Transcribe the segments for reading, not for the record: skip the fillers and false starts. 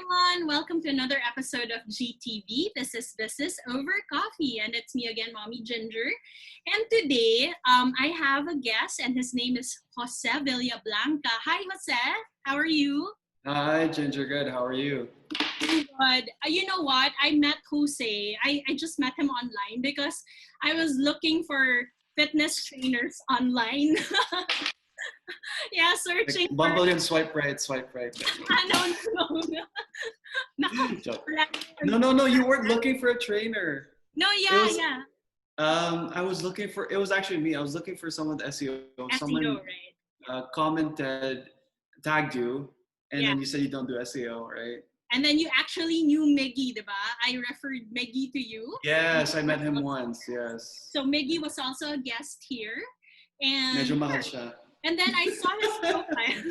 everyone. Welcome to another episode of GTV. This is Business Over Coffee, and it's me again, Mommy Ginger. And today, I have a guest, and his name is Jose Villablanca. Hi, Jose. How are you? Hi, Ginger. Good. How are you? Good. You know what? I met Jose. I just met him online because I was looking for fitness trainers online. Yeah, searching Like, bumble and swipe right, swipe right. No. Joke. No. You weren't looking for a trainer. No, It was, yeah. I was looking for. It was actually me. I was looking for someone with SEO. SEO, Someone right? commented, tagged you, and Yeah. then you said you don't do SEO, right? And then you actually knew Miggy, diba? I referred Miggy to you. Yes, I met him once. Yes. So Miggy was also a guest here. And Medyo mahal siya. And then I saw his profile.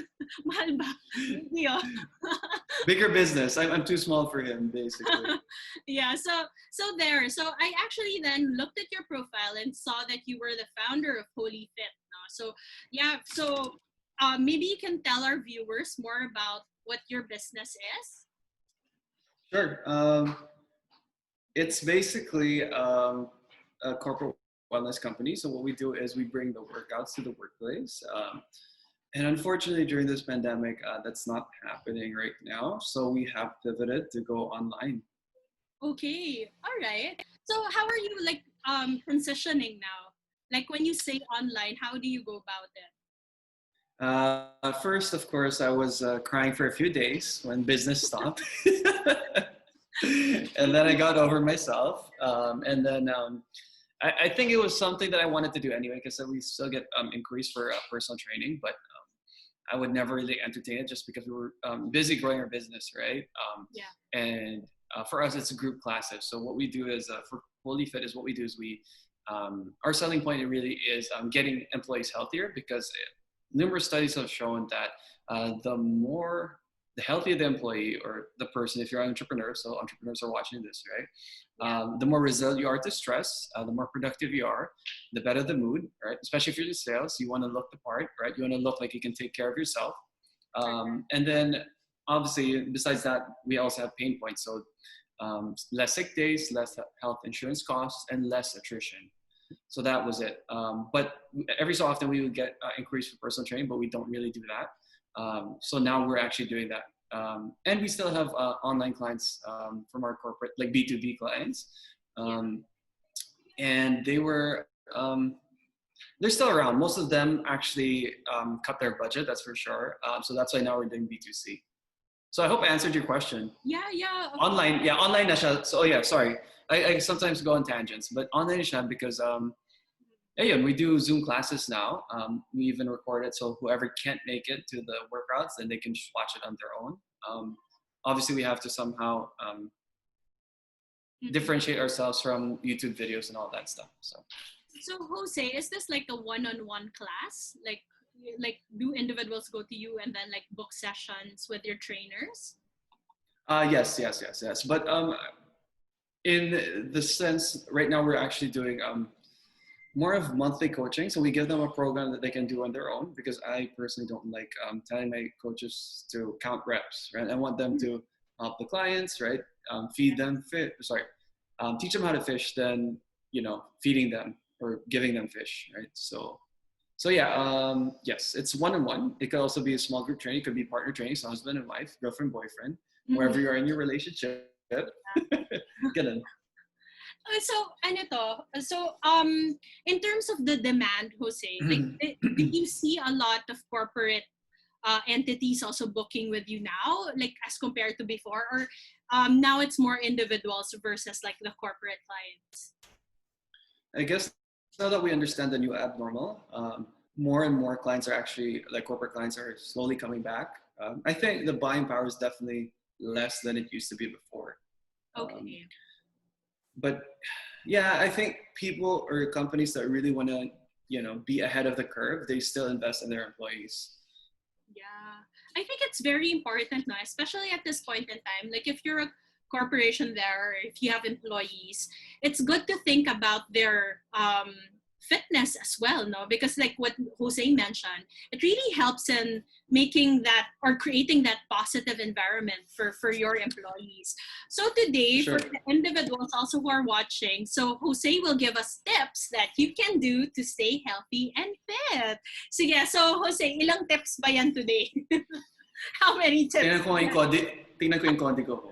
Mahal ba? Miggy, oh. Bigger business. I'm too small for him, basically. Yeah, so I actually then looked at your profile and saw that you were the founder of Holifit. No? So yeah, maybe you can tell our viewers more about what your business is. Sure. It's basically a corporate wellness company. So what we do is we bring the workouts to the workplace. And unfortunately, during this pandemic, that's not happening right now. So we have pivoted to go online. Okay, all right. So how are you transitioning now? Like when you say online, how do you go about it? First, of course, I was crying for a few days when business stopped. And then I got over myself. And then I think it was something that I wanted to do anyway, because we still get inquiries for personal training, but I would never really entertain it just because we were busy growing our business, right? Yeah. And for us, it's a group classes. So what we do is for Holifit is what we do is our selling point really is getting employees healthier, because numerous studies have shown that the healthier the employee or the person, if you're an entrepreneur, so entrepreneurs are watching this, right? The more resilient you are to stress, the more productive you are, the better the mood, right? Especially if you're in sales, you want to look the part, right? You want to look like you can take care of yourself. And then obviously, besides that, we also have pain points. So less sick days, less health insurance costs, and less attrition. So that was it. But every so often we would get inquiries for personal training, but we don't really do that. So now we're actually doing that. And we still have online clients from our corporate, like B2B clients. And they're still around. Most of them actually cut their budget, that's for sure. So that's why now we're doing B2C. So I hope I answered your question. Yeah. Online na siya. So sorry. I sometimes go on tangents, but online na siya because we do Zoom classes now. We even record it, so whoever can't make it to the workouts, then they can just watch it on their own. Obviously, we have to somehow differentiate ourselves from YouTube videos and all that stuff. So Jose, is this like a one-on-one class? Like do individuals go to you and then like book sessions with your trainers? Yes. But in the sense, right now we're actually doing more of monthly coaching. So we give them a program that they can do on their own, because I personally don't like telling my coaches to count reps, right? I want them to help the clients, right? Teach them how to fish, then, feeding them or giving them fish, right? So yes, it's one-on-one. It could also be a small group training. It could be partner training, so husband and wife, girlfriend, boyfriend, wherever you are in your relationship. Ganun. In terms of the demand, Jose, did you see a lot of corporate entities also booking with you now, like as compared to before, or now it's more individuals versus like the corporate clients? I guess now that we understand the new abnormal, more and more clients are actually, like corporate clients are slowly coming back. I think the buying power is definitely less than it used to be before. Okay. But yeah, I think people or companies that really want to, be ahead of the curve, they still invest in their employees. Yeah, I think it's very important now, especially at this point in time. Like if you're a corporation there, or if you have employees, it's good to think about their fitness as well, no? Because like what Jose mentioned, it really helps in making that or creating that positive environment for your employees. So today, for Sure. the individuals also who are watching, so Jose will give us tips that you can do to stay healthy and fit. Sige, so Jose, ilang tips ba yan today? How many tips? Tingnan ko yung konti ko.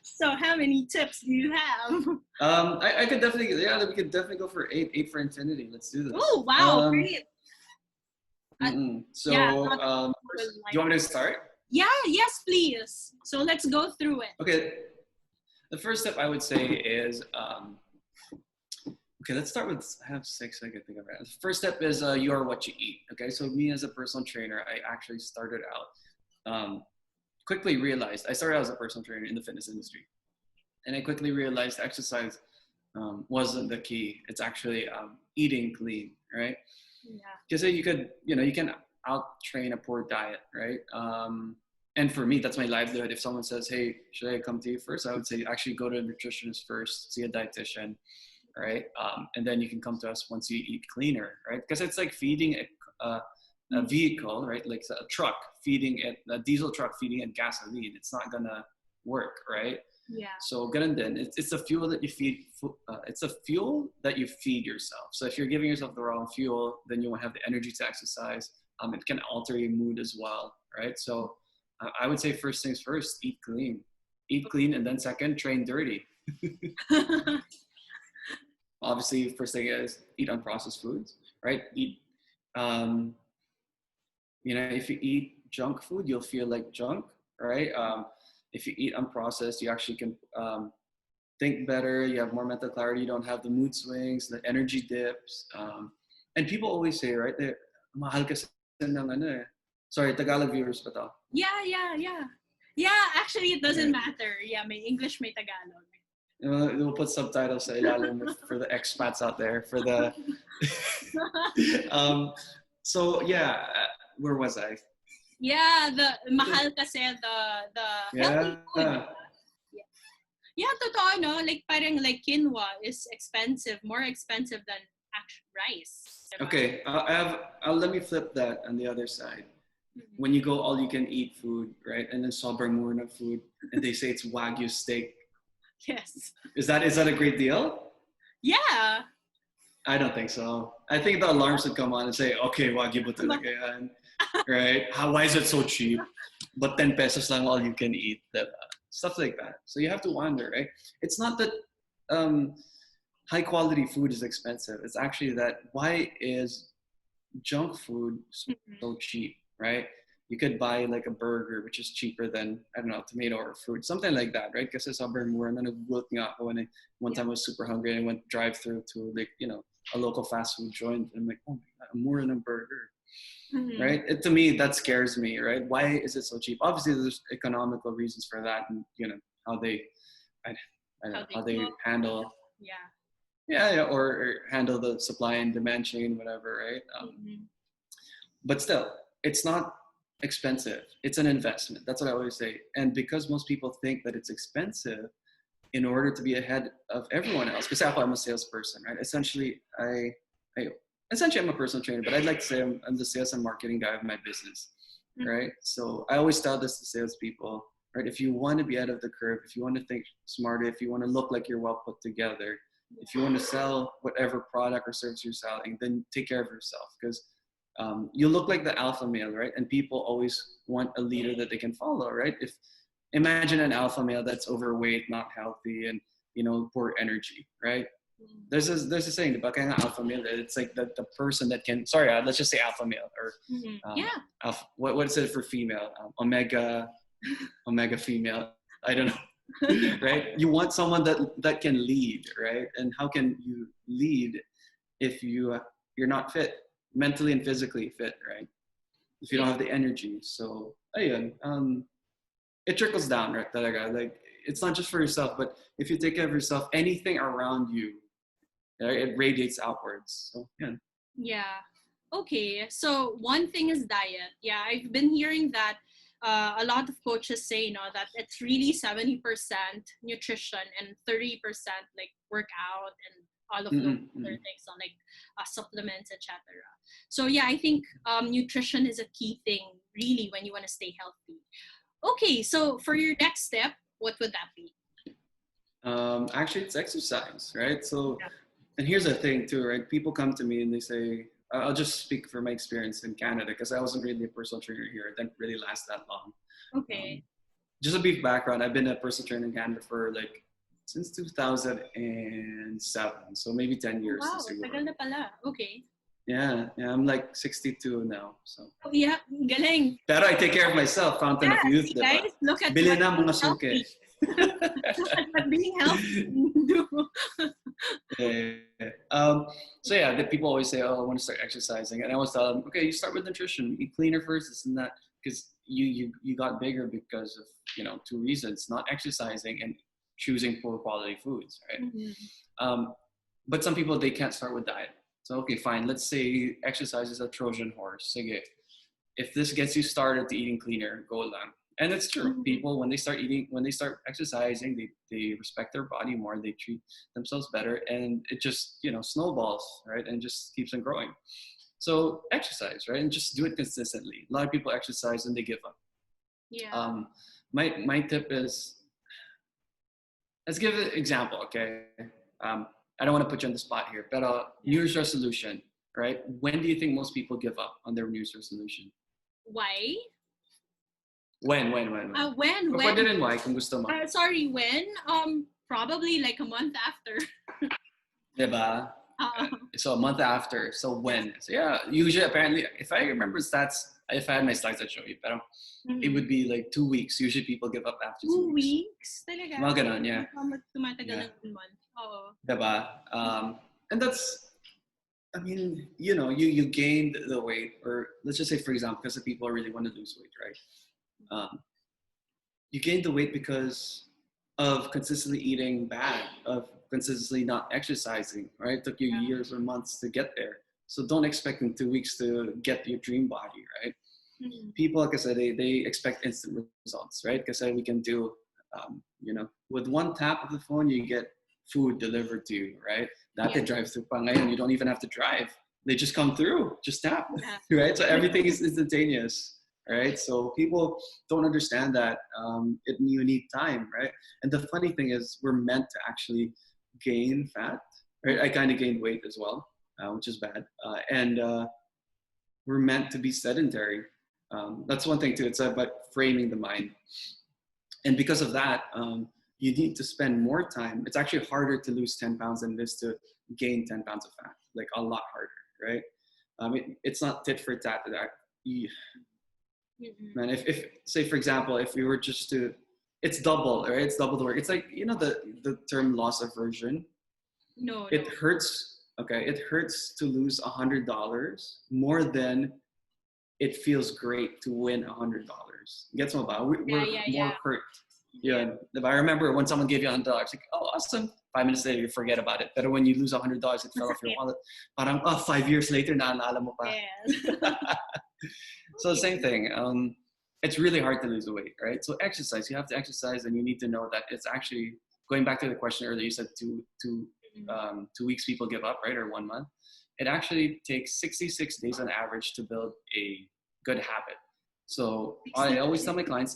So how many tips do you have? I could definitely, yeah, we could definitely go for eight for infinity. Let's do this. Oh, wow, great. So, Yeah, do you want me to start? Yeah, yes, please. So let's go through it. Okay. The first step I would say is, okay, let's start with, I have six I can think of. The first step is you are what you eat. Okay, so me as a personal trainer, I actually started out, quickly realized, I started out as a personal trainer in the fitness industry. And I quickly realized exercise wasn't the key. It's actually eating clean, right? Yeah. Because you can out-train a poor diet, right? And for me, that's my livelihood. If someone says, hey, should I come to you first? I would say, actually go to a nutritionist first, see a dietitian, right? And then you can come to us once you eat cleaner, right? Because it's like feeding a vehicle, right? Like a truck feeding it, a diesel truck feeding it gasoline. It's not gonna work, right? Yeah. So ganun din, it's a fuel that you feed. It's a fuel that you feed yourself. So if you're giving yourself the wrong fuel, then you won't have the energy to exercise. It can alter your mood as well, right? So I would say first things first, eat clean, and then second, train dirty. Obviously, first thing is eat unprocessed foods, right? If you eat junk food, you'll feel like junk, right? If you eat unprocessed, you actually can think better. You have more mental clarity. You don't have the mood swings, the energy dips. And people always say, right, mahal kasi ng ano eh. Sorry, Tagalog viewers pa to. Yeah, actually, it doesn't matter. Yeah, may English, may Tagalog. We'll put subtitles sa ilalim for the expats out there. For the so yeah, where was I? Yeah, the mahal kasi the healthy food. Yeah, totoo, no? Like parang like quinoa is expensive, more expensive than actual rice. Diba? Okay, let me flip that on the other side. When you go all you can eat food, right? And then sobrang mura na food, and they say it's Wagyu steak. Yes. Is that a great deal? Yeah. I don't think so. I think the alarms would come on and say, okay, Wagyu ba talaga yan? Right? Why is it so cheap? But 10 pesos lang all you can eat. Stuff like that. So you have to wonder, right? It's not that high quality food is expensive. It's actually that why is junk food so cheap, right? You could buy like a burger, which is cheaper than, I don't know, tomato or fruit, something like that, right? Kasi sobrang mura na nagulat nga ako when one time I was super hungry and I went drive through to like, a local fast food joint. And I'm like, oh my God, mura na burger, right? To me, that scares me, right? Why is it so cheap? Obviously, there's economical reasons for that, and how they, how they handle, or handle the supply and demand chain, whatever, right? But still, it's not expensive. It's an investment. That's what I always say. And because most people think that it's expensive, in order to be ahead of everyone else, because I'm a salesperson, right? Essentially, I'm a personal trainer, but I'd like to say I'm the sales and marketing guy of my business, right? So I always tell this to salespeople, right? If you want to be ahead of the curve, if you want to think smarter, if you want to look like you're well put together, if you want to sell whatever product or service you're selling, then take care of yourself, because you look like the alpha male, right? And people always want a leader that they can follow, right? Imagine an alpha male that's overweight, not healthy, and poor energy, right? There's a saying, the baka nga alpha male. It's like the person that can. Sorry, let's just say alpha male or alpha. What is it for female? Omega female. I don't know, right? You want someone that can lead, right? And how can you lead if you're not fit, mentally and physically fit, right? If you don't have the energy. So ayun, it trickles down, right? Talaga. Like, it's not just for yourself, but if you take care of yourself, anything around you, it radiates outwards. So yeah. Okay, so one thing is diet. Yeah, I've been hearing that a lot of coaches say, that it's really 70% nutrition and 30% like workout and all of those other things, so like supplements, etc. So yeah, I think nutrition is a key thing really when you want to stay healthy. Okay, so for your next step, what would that be? Actually, it's exercise, right? So, Yeah. and here's the thing too, right? People come to me and they say, I'll just speak for my experience in Canada because I wasn't really a personal trainer here. It didn't really last that long. Okay. Just a brief background. I've been a personal trainer in Canada for like since 2007, so maybe 10 years. Wow, tagal na pala. Okay. Yeah, I'm like 62 now. So. Oh, yeah, galing. Pero I take care of myself, fountain of youth, diba? Guys, look at Bili na mga suke. Being healthy. So yeah, the people always say, "Oh, I want to start exercising," and I always tell them, "Okay, you start with nutrition, eat cleaner first, this and that," because you got bigger because of two reasons: not exercising and choosing poor quality foods, right? But some people they can't start with diet. So okay, fine. Let's say exercise is a Trojan horse. Sige. If this gets you started to eating cleaner, go lang. And it's true. People, when they start exercising, they respect their body more, they treat themselves better, and it just, snowballs, right? And just keeps on growing. So exercise, right? And just do it consistently. A lot of people exercise and they give up. Yeah. My tip is, let's give an example, okay? I don't want to put you on the spot here, but New Year's resolution, right? When do you think most people give up on their New Year's resolution? Why? When? When? Pwede rin why, kung gusto mo. Sorry, when? Probably like a month after. Diba? So a month after. So when? So yeah, usually apparently, if I remember stats, if I had my slides I'd show you, but it would be like 2 weeks. Usually people give up after 2 weeks. Talaga? Mga ganon, yeah. Tumatagal ng 1 month. Oo. Diba? And that's, I mean, you gained the weight, or let's just say, for example, because the people really want to lose weight, right? You gained the weight because of consistently eating bad, of consistently not exercising, right? It took you years or months to get there. So don't expect in 2 weeks to get your dream body, right? People, like I said, they expect instant results, right? Because we can do, with one tap of the phone, you get food delivered to you, right? They drive through pa ngayon, you don't even have to drive. They just come through, just tap, right? So everything is instantaneous, right? So people don't understand that you need time, right? And the funny thing is we're meant to actually gain fat, right? I kind of gained weight as well, which is bad. And we're meant to be sedentary. That's one thing too. It's about framing the mind. And because of that, you need to spend more time. It's actually harder to lose 10 pounds than it is to gain 10 pounds of fat, like a lot harder, right? It's not tit for tat. Man, if say, for example, if we were just to, it's double, right? It's double the work. It's like, the term loss aversion. No. It hurts. Okay. It hurts to lose $100 more than it feels great to win $100. Gets mo ba? We're more hurt. Yeah. I remember when someone gave you $100, like, oh, awesome. 5 minutes later, you forget about it. But when you lose $100, it fell off your wallet. Parang, 5 years later, naalala mo pa. Yes. So same thing. It's really hard to lose weight, right? So exercise, you have to exercise, and you need to know that it's actually, going back to the question earlier, you said 2 weeks people give up, right? Or 1 month. It actually takes 66 days on average to build a good habit. So I always tell my clients,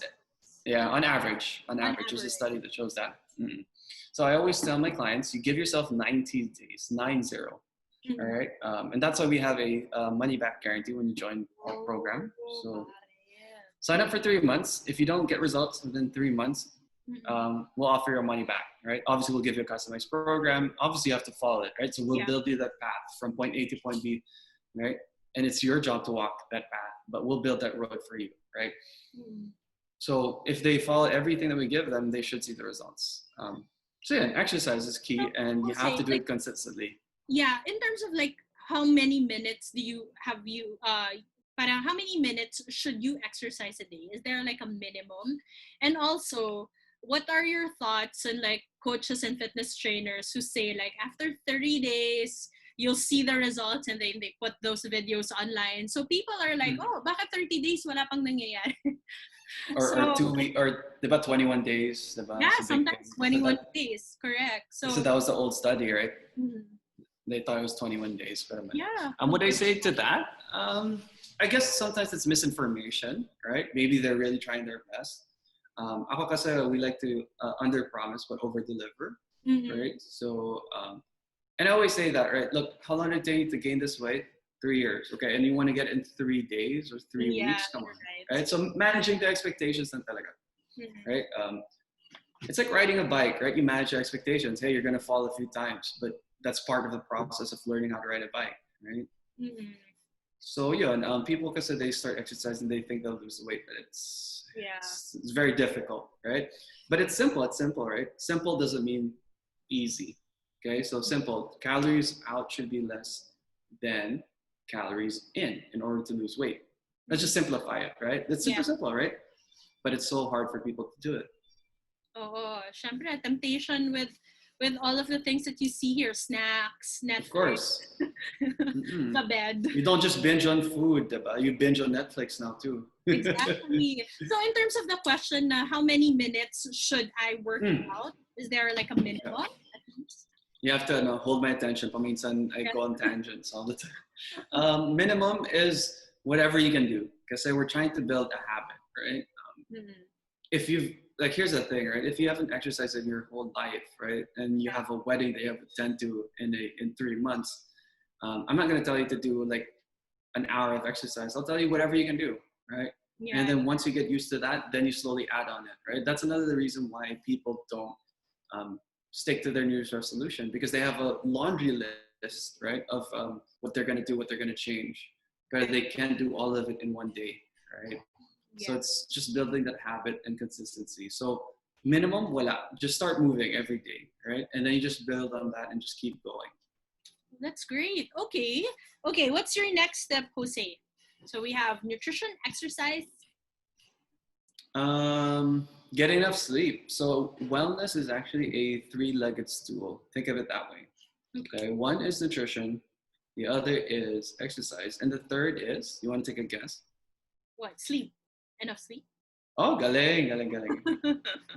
on average, there's a study that shows that. So I always tell my clients, you give yourself 90 days, 90. All right. And that's why we have a money back guarantee when you join our program. So sign up for 3 months. If you don't get results within 3 months, we'll offer your money back, right? Obviously, we'll give you a customized program. Obviously, you have to follow it, right? So we'll build you that path from point A to point B, right? And it's your job to walk that path, but we'll build that road for you, right? So if they follow everything that we give them, they should see the results. So exercise is key, and you have to do it consistently. Yeah, in terms of like how many minutes how many minutes should you exercise a day? Is there like a minimum? And also, what are your thoughts on like coaches and fitness trainers who say like after 30 days, you'll see the results, and then they put those videos online. So people are like, oh, bakit 30 days wala pang nangyayari? Or 2 weeks, or diba 21 days, diba? Yeah, sometimes 21 days, correct. So that was the old study, right? They thought it was 21 days. But Yeah. what I say to that, I guess sometimes it's misinformation, right? Maybe they're really trying their best. Ako kasi we like to under-promise but over-deliver, Mm-hmm. right? So, and I always say that, right? Look, how long did it take you to gain this weight? 3 years, okay? And you want to get in 3 days or 3 weeks? Come on, right? So managing the expectations na talaga, right? It's like riding a bike, right? You manage your expectations. Hey, you're gonna fall a few times, but that's part of the process of learning how to ride a bike, right? Mm-hmm. So yeah, and people because they start exercising, they think they'll lose the weight, but Yeah. it's very difficult, right? But it's simple. It's simple, right? Simple doesn't mean easy. Okay, so simple. Calories out should be less than calories in order to lose weight. Let's just simplify it, right? It's super simple, right? But it's so hard for people to do it. Oh, syempre, temptation with all of the things that you see here, snacks, Netflix. Of course. The bed. You don't just binge on food, diba? You binge on Netflix now too. Exactly. So in terms of the question, how many minutes should I work out? Is there like a minimum at least? You have to hold my attention. Paminsan, I go on tangents all the time. Minimum is whatever you can do. Because we're trying to build a habit, right? If you've, like, here's the thing, right? If you haven't exercised in your whole life, right? And you have a wedding that you have to attend to in 3 months, I'm not going to tell you to do like an hour of exercise. I'll tell you whatever you can do, right? Yeah. And then once you get used to that, then you slowly add on it, right? That's another reason why people don't stick to their New Year's resolution, because they have a laundry list, right, of what they're going to do, what they're going to change, but they can't do all of it in one day, right? Yeah. So it's just building that habit and consistency. So minimum, voila, just start moving every day, right? And then you just build on that and just keep going. That's great. Okay. What's your next step, Jose? So we have nutrition, exercise. Get enough sleep. So wellness is actually a three-legged stool. Think of it that way. Okay. One is nutrition. The other is exercise. And the third is, you want to take a guess? What? Sleep. Enough sleep. Oh, galing.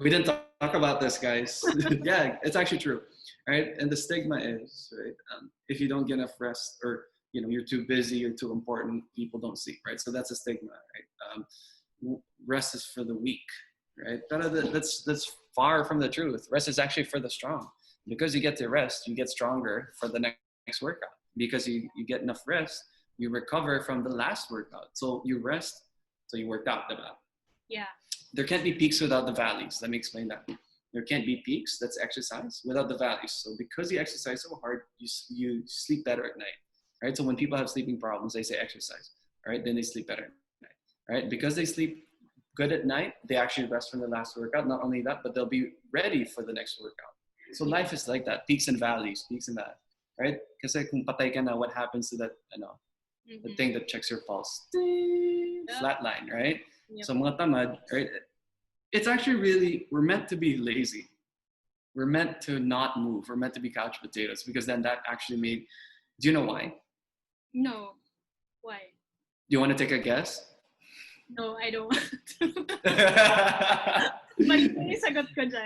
We didn't talk about this, guys. Yeah, it's actually true. Right? And the stigma is, right, if you don't get enough rest, or you're too busy, you're too important, people don't sleep, right? So that's a stigma, right? Rest is for the weak, right? That's far from the truth. Rest is actually for the strong. Because you get to rest, you get stronger for the next workout. Because you get enough rest, you recover from the last workout. So you rest, so you worked out, diba? Yeah. There can't be peaks without the valleys. Let me explain that. There can't be peaks, that's exercise, without the valleys. So because you exercise so hard, you sleep better at night, right? So when people have sleeping problems, they say exercise, right? Then they sleep better at night, right? Because they sleep good at night, they actually rest from the last workout. Not only that, but they'll be ready for the next workout. So life is like that, peaks and valleys, right? Kasi kung patay ka na, what happens to that, the thing that checks your pulse? Flatline, right? Yep. So mga tamad, right? It's actually really, we're meant to be lazy. We're meant to not move. We're meant to be couch potatoes, because then that actually made, do you know why? No. Why? Do you want to take a guess? No, I don't want to.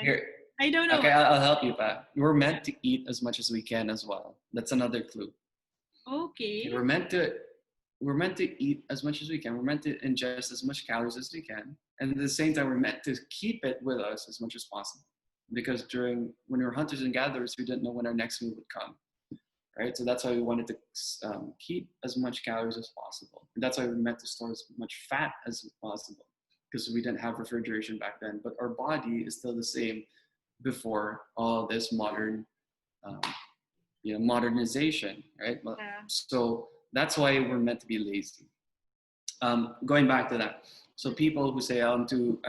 Here. I don't know. Okay, I'll help you, Pat. We're meant to eat as much as we can as well. That's another clue. Okay. We're meant to eat as much as we can. We're meant to ingest as much calories as we can. And at the same time, we're meant to keep it with us as much as possible. Because when we were hunters and gatherers, we didn't know when our next meal would come. Right? So that's why we wanted to keep as much calories as possible. And that's why we meant to store as much fat as possible. Because we didn't have refrigeration back then. But our body is still the same before all this modern, modernization, right? Yeah. So that's why we're meant to be lazy. Going back to that, so people who say, oh, I'm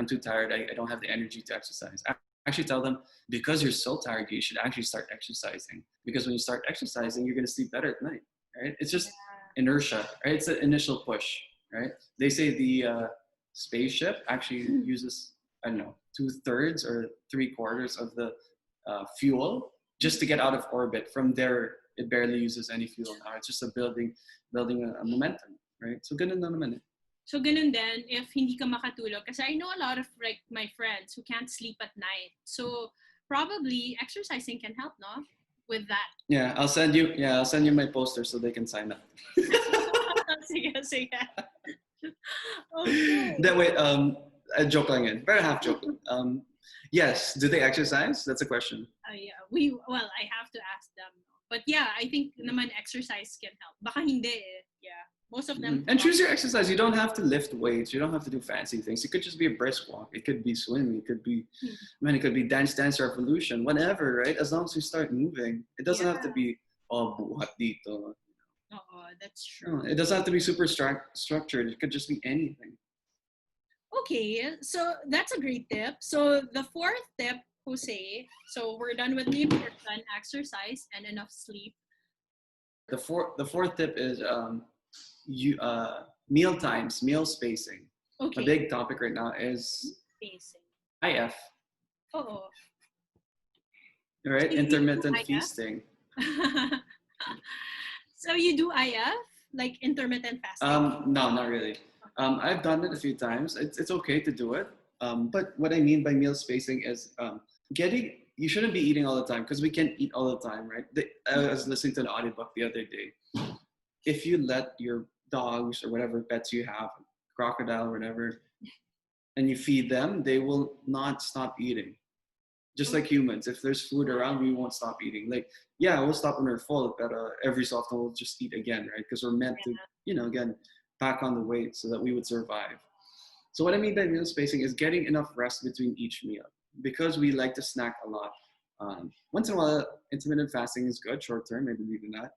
too tired, I don't have the energy to exercise. I actually tell them, because you're so tired, you should actually start exercising. Because when you start exercising, you're going to sleep better at night, right? It's just inertia, right? It's an initial push, right? They say the spaceship actually uses, 2/3 or 3/4 of the fuel just to get out of orbit. From there, it barely uses any fuel now. It's just building a momentum, right? So ganun na naman eh. So ganun din if hindi ka makatulog. Kasi I know a lot of my friends who can't sleep at night. So probably exercising can help, no? with that. Yeah, I'll send you. Yeah, I'll send you my poster so they can sign up. Sige, sige. Okay. That way, a joke lang yun. Pero half joke. Yes. Do they exercise? That's a question. Yeah, well, I have to ask them. But yeah, I think naman exercise can help. Baka hindi eh. Yeah. Most of them. And choose your exercise. You don't have to lift weights. You don't have to do fancy things. It could just be a brisk walk. It could be swimming. It could be, man, it could be dance revolution, whatever, right? As long as you start moving, it doesn't have to be all buhat dito. Oh, that's true. No, it doesn't have to be super structured. It could just be anything. Okay, so that's a great tip. So the fourth tip, Jose, so we're done with nutrition, exercise, and enough sleep. The fourth tip is meal times, meal spacing. Okay. A big topic right now is Spacing. IF. Oh. Right, So intermittent IF? feasting. So you do IF, like intermittent fasting? No, not really. I've done it a few times. It's okay to do it. But what I mean by meal spacing is you shouldn't be eating all the time because we can't eat all the time, right? I was listening to an audiobook the other day. If you let your dogs or whatever pets you have, crocodile or whatever, and you feed them, they will not stop eating. Just like humans, if there's food around, we won't stop eating. Like, yeah, we'll stop when we're full, but every so often we'll just eat again, right? Because we're meant to, again, pack on the weight so that we would survive. So what I mean by meal spacing is getting enough rest between each meal. Because we like to snack a lot. Once in a while, intermittent fasting is good. Short term, I believe in that.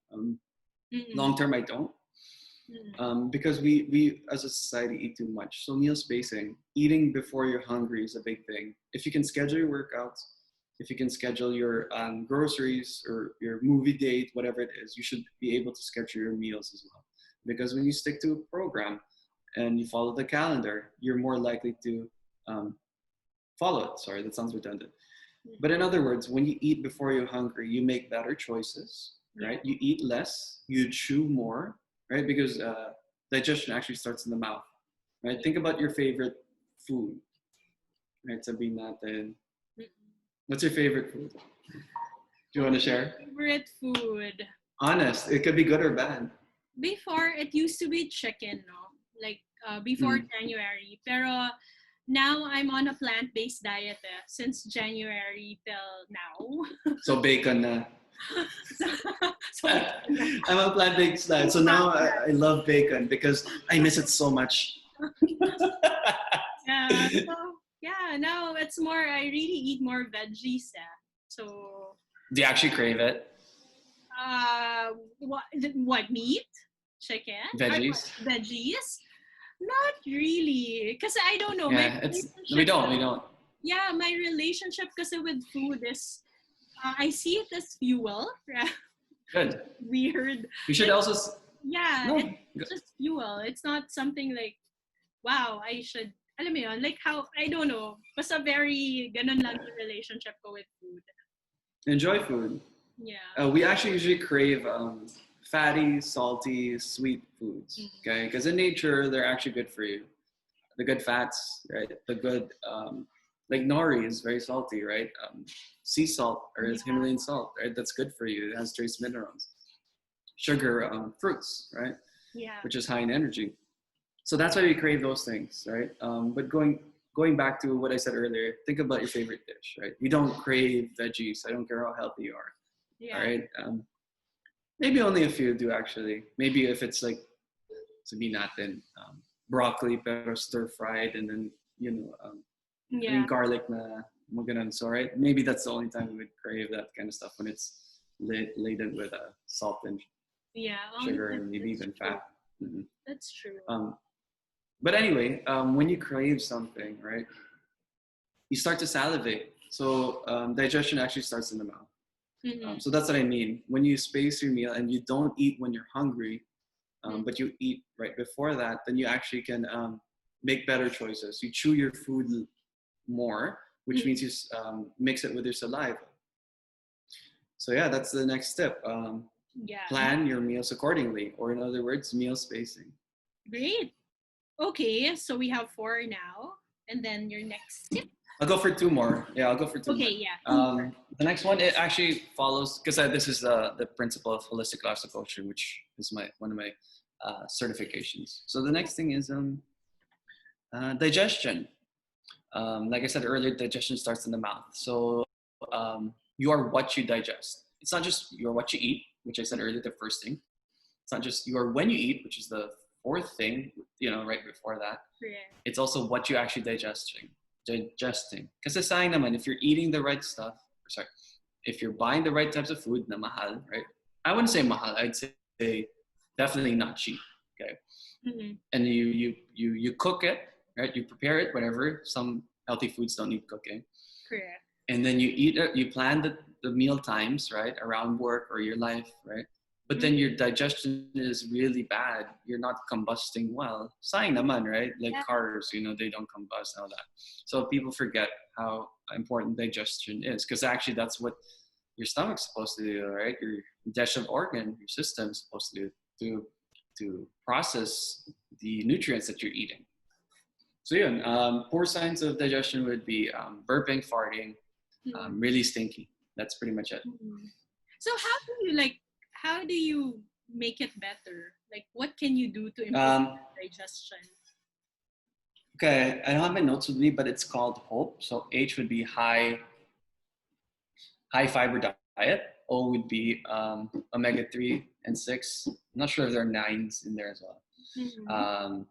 Long term, I don't. Because we as a society eat too much. So meal spacing, eating before you're hungry is a big thing. If you can schedule your workouts, if you can schedule your groceries or your movie date, whatever it is, you should be able to schedule your meals as well. Because when you stick to a program and you follow the calendar, you're more likely to follow it. Sorry, that sounds redundant. But in other words, when you eat before you're hungry, you make better choices, right? You eat less, you chew more, right? Because digestion actually starts in the mouth, right? Think about your favorite food, right? Sabihin natin. What's your favorite food? Do you want to share? Favorite food? Honest, it could be good or bad. Before, it used to be chicken, no? Like, before January. Pero, now I'm on a plant-based diet since January till now. So bacon na. So I'm a plant-based diet, so now I love bacon because I miss it so much. Yeah, so yeah, now it's more. I really eat more veggies. So. Do you actually crave it? What meat? Chicken? Veggies? Veggies? Not really, because I don't know. Yeah, we don't. Yeah, my relationship kasi with food is, I see it as fuel. Good. Weird. You should also. Yeah, no. It's just fuel. It's not something like, wow, I should. Alam mo yun, like how, I don't know. Basta very ganun lang yung relationship ko with food. Enjoy food. Yeah. We actually usually crave fatty, salty, sweet foods, okay? Because in nature, they're actually good for you. The good fats, right? The good, like nori is very salty, right? Sea salt or Himalayan salt, right? That's good for you. It has trace minerals. Sugar, fruits, right? Yeah. Which is high in energy. So that's why we crave those things, right? But going back to what I said earlier, think about your favorite dish, right? You don't crave veggies. I don't care how healthy you are. Yeah. All right. Maybe only a few do actually. Maybe if it's like sabihin natin, broccoli pero stir fried and then garlic na maganon. So right, maybe that's the only time we would crave that kind of stuff when it's laden with salt and sugar and maybe even fat. Mm-hmm. That's true. But anyway, when you crave something, right, you start to salivate. So digestion actually starts in the mouth. So that's what I mean. When you space your meal and you don't eat when you're hungry, but you eat right before that, then you actually can make better choices. You chew your food more, which means you mix it with your saliva. So yeah, that's the next step. Plan your meals accordingly, or in other words, meal spacing. Great. Okay, so we have 4 now. And then your next tip. I'll go for two more. Yeah, I'll go for two more. Okay, yeah. Two more. The next one, it actually follows, because this is the principle of holistic lifestyle coaching, which is one of my certifications. So the next thing is digestion. Like I said earlier, digestion starts in the mouth. So you are what you digest. It's not just you're what you eat, which I said earlier, the first thing. It's not just you are when you eat, which is the fourth thing, right before that. Yeah. It's also what you actually digesting. Kasi sayang naman, if you're eating the right stuff, if you're buying the right types of food na mahal, right? I wouldn't say mahal, I'd say definitely not cheap, okay? Mm-hmm. And you cook it, right? You prepare it, whatever. Some healthy foods don't need cooking. Correct. And then you eat it, you plan the meal times, right? Around work or your life, right? But then your digestion is really bad. You're not combusting well. Sayang naman, right? Like cars, they don't combust and all that. So people forget how important digestion is, because actually that's what your stomach's supposed to do, right? Your digestive organ, your system is supposed to do to process the nutrients that you're eating. So poor signs of digestion would be burping, farting, really stinky. That's pretty much it. So how do you make it better? Like, what can you do to improve digestion? Okay, I don't have my notes with me, but it's called HOPE. So H would be high fiber diet. O would be omega-3 and 6. I'm not sure if there are 9s in there as well. Mm-hmm.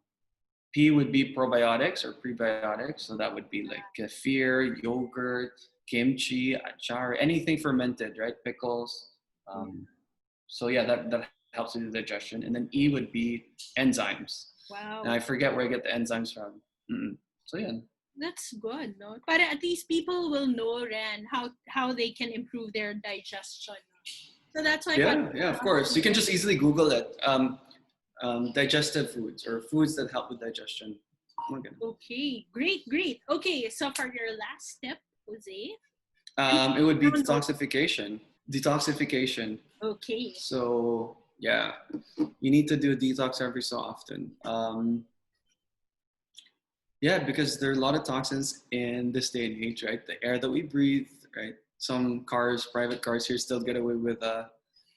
P would be probiotics or prebiotics. So that would be like kefir, yogurt, kimchi, achar, anything fermented, right? Pickles. So that helps with the digestion. And then E would be enzymes. Wow. Now I forget where I get the enzymes from. So yeah. That's good, no? But at least people will know, Ren, how they can improve their digestion. So that's why. Yeah, of course. You can just easily Google it. Digestive foods or foods that help with digestion. Okay, great. Okay, so for your last step, Jose? It would be detoxification. Okay. So yeah, you need to do a detox every so often. Yeah, because there are a lot of toxins in this day and age, right? The air that we breathe, right? Some private cars here still get away with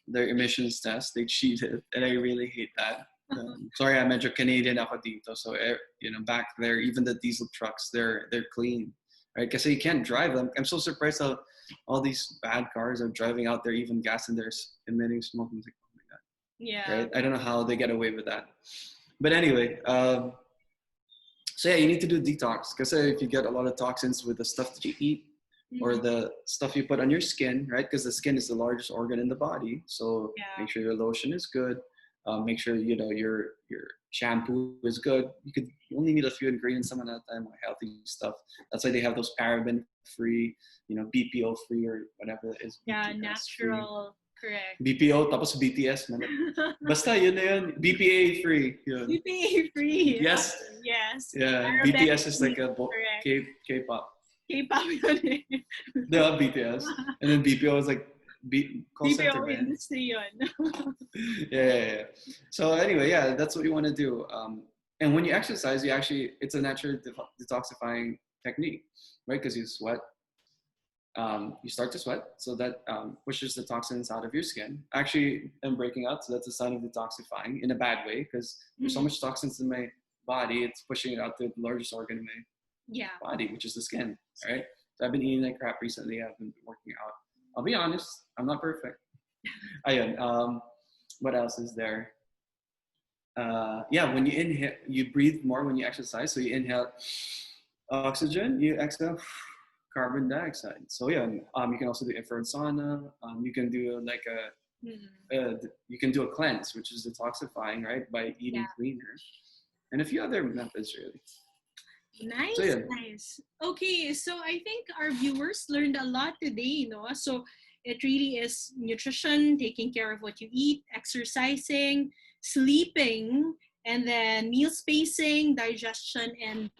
their emissions test. They cheated, and I really hate that. Sorry, I'm medyo Canadian ako dito. So, back there, even the diesel trucks, they're clean, right? Because you can't drive them. I'm so surprised how all these bad cars are driving out there, even gas in there, emitting smoke. I'm like, oh my God. Yeah. Right? I don't know how they get away with that. But anyway, so yeah, you need to do detox. Because if you get a lot of toxins with the stuff that you eat, or the stuff you put on your skin, right? Because the skin is the largest organ in the body. So make sure your lotion is good. Make sure your shampoo is good. You only need a few ingredients some at a time, healthy stuff. That's why they have those paraben free, BPO free or whatever it is. Yeah, natural. Free. Correct. BPO tapos BTS man. Basta yun na yun. BPA free. Yun. BPA free. Yes. Yes. Yeah. BTS is like a K-pop. K-pop yun eh. Yeah, BTS. And then BPO is like call center, BPO industry yun. Yeah. So anyway, that's what you want to do. And when you exercise, it's a natural detoxifying technique, right? Because you sweat. You start to sweat, so that pushes the toxins out of your skin. Actually, I'm breaking out, so that's a sign of detoxifying in a bad way, because there's so much toxins in my body, it's pushing it out to the largest organ in my body, which is the skin, right? So I've been eating like crap recently. I've been working out. I'll be honest, I'm not perfect. What else is there? When you inhale, you breathe more when you exercise. So you inhale oxygen, you exhale carbon dioxide. So you can also do infrared sauna. You can do you can do a cleanse, which is detoxifying, right? By eating cleaner, and a few other methods really. Nice, nice. Okay, so I think our viewers learned a lot today, So it really is nutrition, taking care of what you eat, exercising, sleeping, and then meal spacing, digestion, and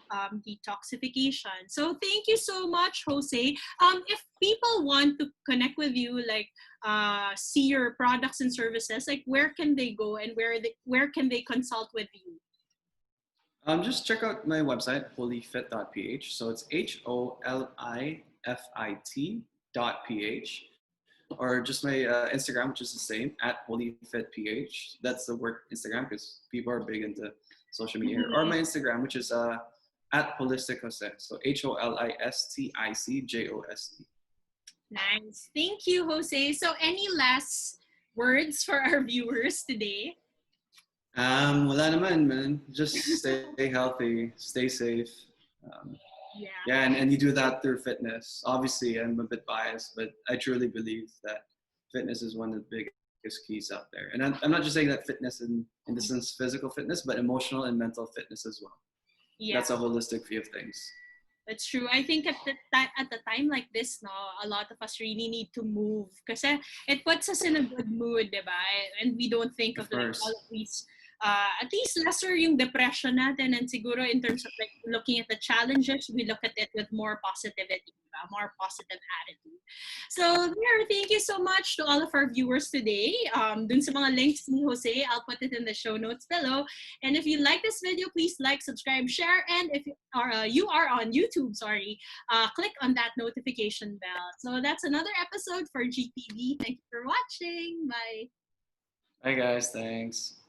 detoxification. So thank you so much, Jose. If people want to connect with you, see your products and services, where can they go and where can they consult with you? Just check out my website, Holifit.ph. So it's Holifit.ph, or just my Instagram, which is the same, at Holifit.ph. That's the work Instagram because people are big into social media here. Or my Instagram, which is at Holistic Jose. So HOLISTICJOSE. Nice. Thank you, Jose. So any last words for our viewers today? Wala naman, man. Just stay healthy, stay safe. Um, Yeah. yeah, and you do that through fitness. Obviously, I'm a bit biased, but I truly believe that fitness is one of the biggest keys out there. And I'm not just saying that fitness in the sense physical fitness, but emotional and mental fitness as well. Yeah. That's a holistic view of things. That's true. I think at the time like this, no, a lot of us really need to move kasi it puts us in a good mood, diba? And we don't think of Of like all course. of these, at least lesser yung depression natin, and siguro in terms of like looking at the challenges, we look at it with more positivity, diba? More positive attitude. So there, thank you so much to all of our viewers today. Dun sa mga links ni Jose, I'll put it in the show notes below. And if you like this video, please like, subscribe, share, and if you are on YouTube, click on that notification bell. So that's another episode for GTV. Thank you for watching. Bye. Hi guys, thanks.